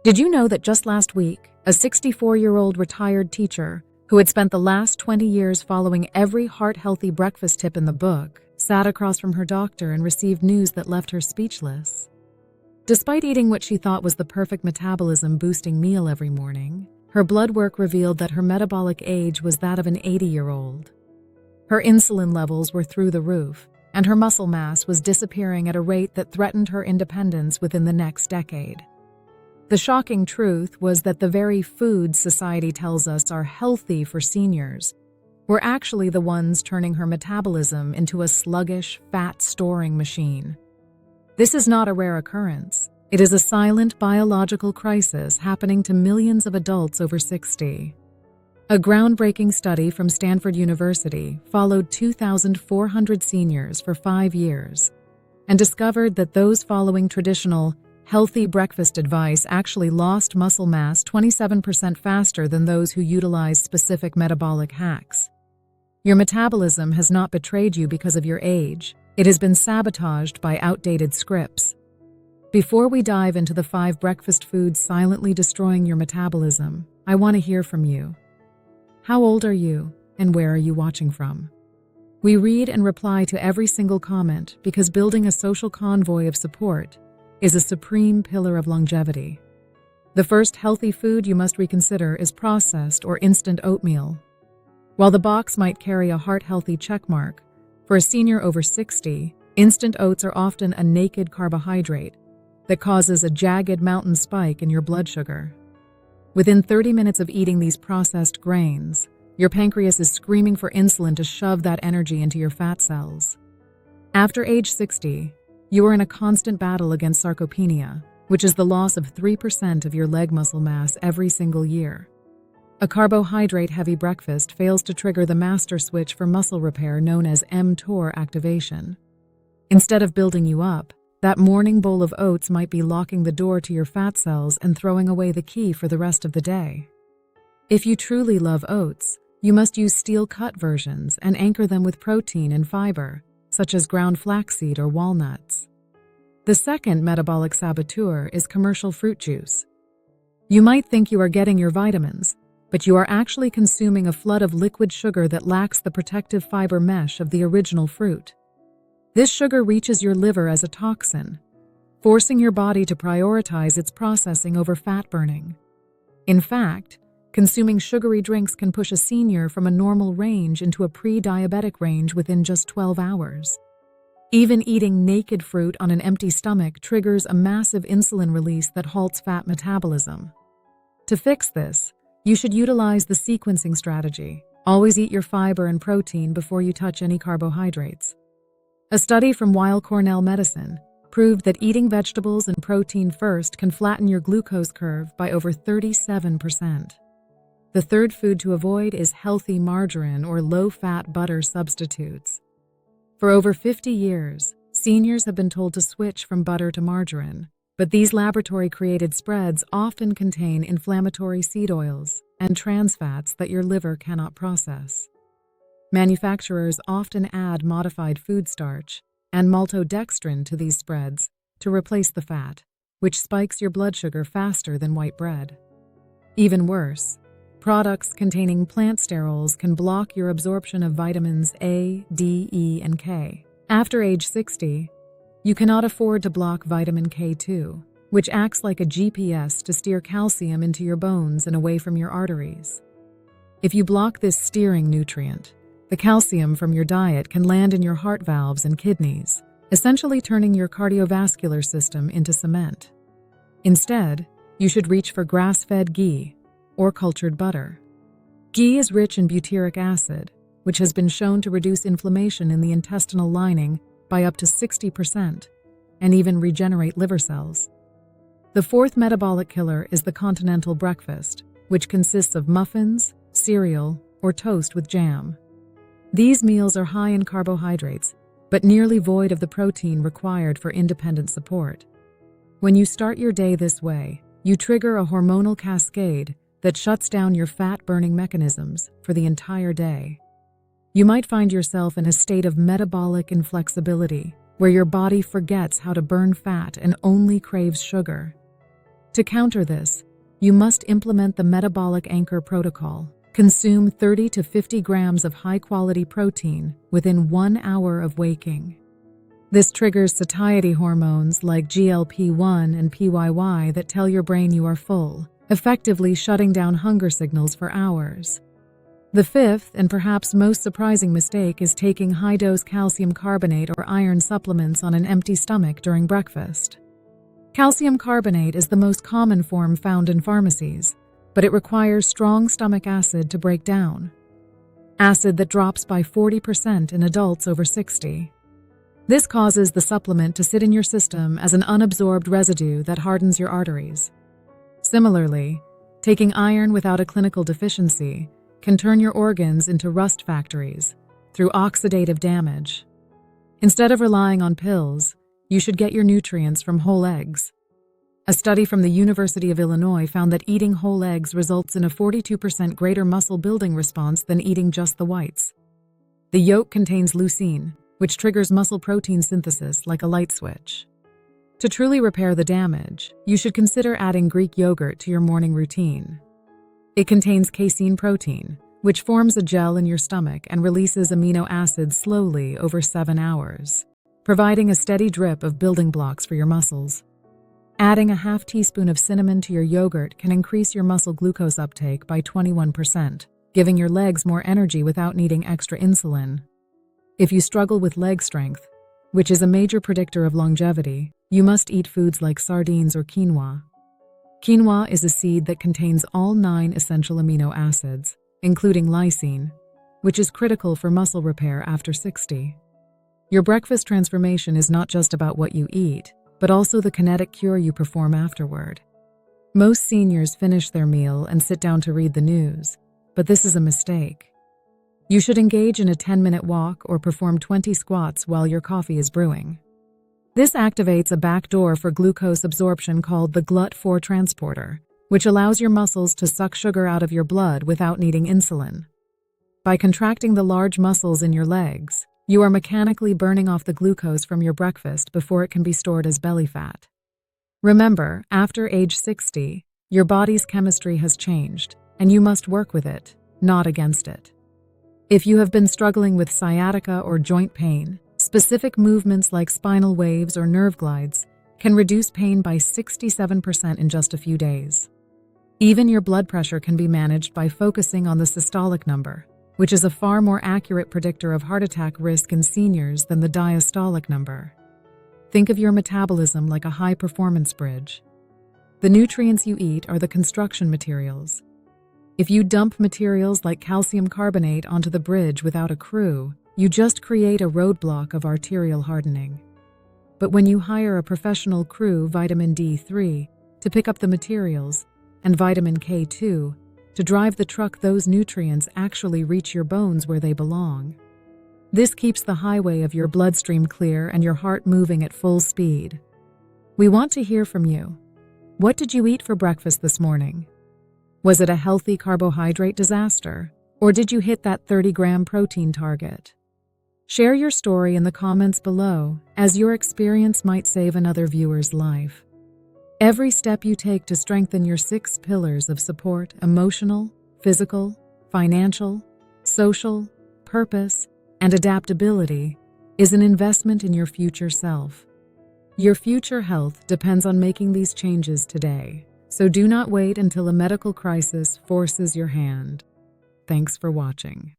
Did you know that just last week, a 64-year-old retired teacher who had spent the last 20 years following every heart-healthy breakfast tip in the book sat across from her doctor and received news that left her speechless? Despite eating what she thought was the perfect metabolism-boosting meal every morning, her blood work revealed that her metabolic age was that of an 80-year-old. Her insulin levels were through the roof, and her muscle mass was disappearing at a rate that threatened her independence within the next decade. The shocking truth was that the very foods society tells us are healthy for seniors were actually the ones turning her metabolism into a sluggish, fat-storing machine. This is not a rare occurrence. It is a silent biological crisis happening to millions of adults over 60. A groundbreaking study from Stanford University followed 2,400 seniors for 5 years and discovered that those following traditional, healthy breakfast advice actually lost muscle mass 27% faster than those who utilized specific metabolic hacks. Your metabolism has not betrayed you because of your age. It has been sabotaged by outdated scripts. Before we dive into the 5 breakfast foods silently destroying your metabolism, I want to hear from you. How old are you, and where are you watching from? We read and reply to every single comment because building a social convoy of support is a supreme pillar of longevity. The first healthy food you must reconsider is processed or instant oatmeal. While the box might carry a heart-healthy checkmark, for a senior over 60, instant oats are often a naked carbohydrate that causes a jagged mountain spike in your blood sugar. Within 30 minutes of eating these processed grains, your pancreas is screaming for insulin to shove that energy into your fat cells. After age 60, you are in a constant battle against sarcopenia, which is the loss of 3% of your leg muscle mass every single year. A carbohydrate-heavy breakfast fails to trigger the master switch for muscle repair known as mTOR activation. Instead of building you up, that morning bowl of oats might be locking the door to your fat cells and throwing away the key for the rest of the day. If you truly love oats, you must use steel-cut versions and anchor them with protein and fiber, such as ground flaxseed or walnuts. The second metabolic saboteur is commercial fruit juice. You might think you are getting your vitamins, but you are actually consuming a flood of liquid sugar that lacks the protective fiber mesh of the original fruit. This sugar reaches your liver as a toxin, forcing your body to prioritize its processing over fat burning. In fact, consuming sugary drinks can push a senior from a normal range into a pre-diabetic range within just 12 hours. Even eating naked fruit on an empty stomach triggers a massive insulin release that halts fat metabolism. To fix this, you should utilize the sequencing strategy. Always eat your fiber and protein before you touch any carbohydrates. A study from Weill Cornell Medicine proved that eating vegetables and protein first can flatten your glucose curve by over 37%. The third food to avoid is healthy margarine or low-fat butter substitutes. For over 50 years, seniors have been told to switch from butter to margarine, but these laboratory-created spreads often contain inflammatory seed oils and trans fats that your liver cannot process. Manufacturers often add modified food starch and maltodextrin to these spreads to replace the fat, which spikes your blood sugar faster than white bread. Even worse, products containing plant sterols can block your absorption of vitamins A, D, E, and K. After age 60, you cannot afford to block vitamin K2, which acts like a GPS to steer calcium into your bones and away from your arteries. If you block this steering nutrient, the calcium from your diet can land in your heart valves and kidneys, essentially turning your cardiovascular system into cement. Instead, you should reach for grass-fed ghee or cultured butter. Ghee is rich in butyric acid, which has been shown to reduce inflammation in the intestinal lining by up to 60% and even regenerate liver cells. The fourth metabolic killer is the continental breakfast, which consists of muffins, cereal, or toast with jam. These meals are high in carbohydrates, but nearly void of the protein required for independent support. When you start your day this way, you trigger a hormonal cascade that shuts down your fat-burning mechanisms for the entire day. You might find yourself in a state of metabolic inflexibility, where your body forgets how to burn fat and only craves sugar. To counter this, you must implement the Metabolic Anchor Protocol. Consume 30 to 50 grams of high-quality protein within 1 hour of waking. This triggers satiety hormones like GLP-1 and PYY that tell your brain you are full, effectively shutting down hunger signals for hours. The fifth and perhaps most surprising mistake is taking high-dose calcium carbonate or iron supplements on an empty stomach during breakfast. Calcium carbonate is the most common form found in pharmacies, but it requires strong stomach acid to break down. Acid that drops by 40% in adults over 60. This causes the supplement to sit in your system as an unabsorbed residue that hardens your arteries. Similarly, taking iron without a clinical deficiency can turn your organs into rust factories through oxidative damage. Instead of relying on pills, you should get your nutrients from whole eggs. A study from the University of Illinois found that eating whole eggs results in a 42% greater muscle building response than eating just the whites. The yolk contains leucine, which triggers muscle protein synthesis like a light switch. To truly repair the damage, you should consider adding Greek yogurt to your morning routine. It contains casein protein, which forms a gel in your stomach and releases amino acids slowly over 7 hours, providing a steady drip of building blocks for your muscles. Adding a half teaspoon of cinnamon to your yogurt can increase your muscle glucose uptake by 21%, giving your legs more energy without needing extra insulin. If you struggle with leg strength, which is a major predictor of longevity, you must eat foods like sardines or quinoa. Quinoa is a seed that contains all 9 essential amino acids, including lysine, which is critical for muscle repair after 60. Your breakfast transformation is not just about what you eat, but also the kinetic cure you perform afterward. Most seniors finish their meal and sit down to read the news, but this is a mistake. You should engage in a 10-minute walk or perform 20 squats while your coffee is brewing. This activates a backdoor for glucose absorption called the GLUT4 transporter, which allows your muscles to suck sugar out of your blood without needing insulin. By contracting the large muscles in your legs, you are mechanically burning off the glucose from your breakfast before it can be stored as belly fat. Remember, after age 60, your body's chemistry has changed, and you must work with it, not against it. If you have been struggling with sciatica or joint pain, specific movements like spinal waves or nerve glides can reduce pain by 67% in just a few days. Even your blood pressure can be managed by focusing on the systolic number, which is a far more accurate predictor of heart attack risk in seniors than the diastolic number. Think of your metabolism like a high-performance bridge. The nutrients you eat are the construction materials. If you dump materials like calcium carbonate onto the bridge without a crew, you just create a roadblock of arterial hardening. But when you hire a professional crew, vitamin D3, to pick up the materials, and vitamin K2, to drive the truck, those nutrients actually reach your bones where they belong. This keeps the highway of your bloodstream clear and your heart moving at full speed. We want to hear from you. What did you eat for breakfast this morning? Was it a healthy carbohydrate disaster, or did you hit that 30-gram protein target? Share your story in the comments below, as your experience might save another viewer's life. Every step you take to strengthen your 6 pillars of support, emotional, physical, financial, social, purpose, and adaptability, is an investment in your future self. Your future health depends on making these changes today, so do not wait until a medical crisis forces your hand. Thanks for watching.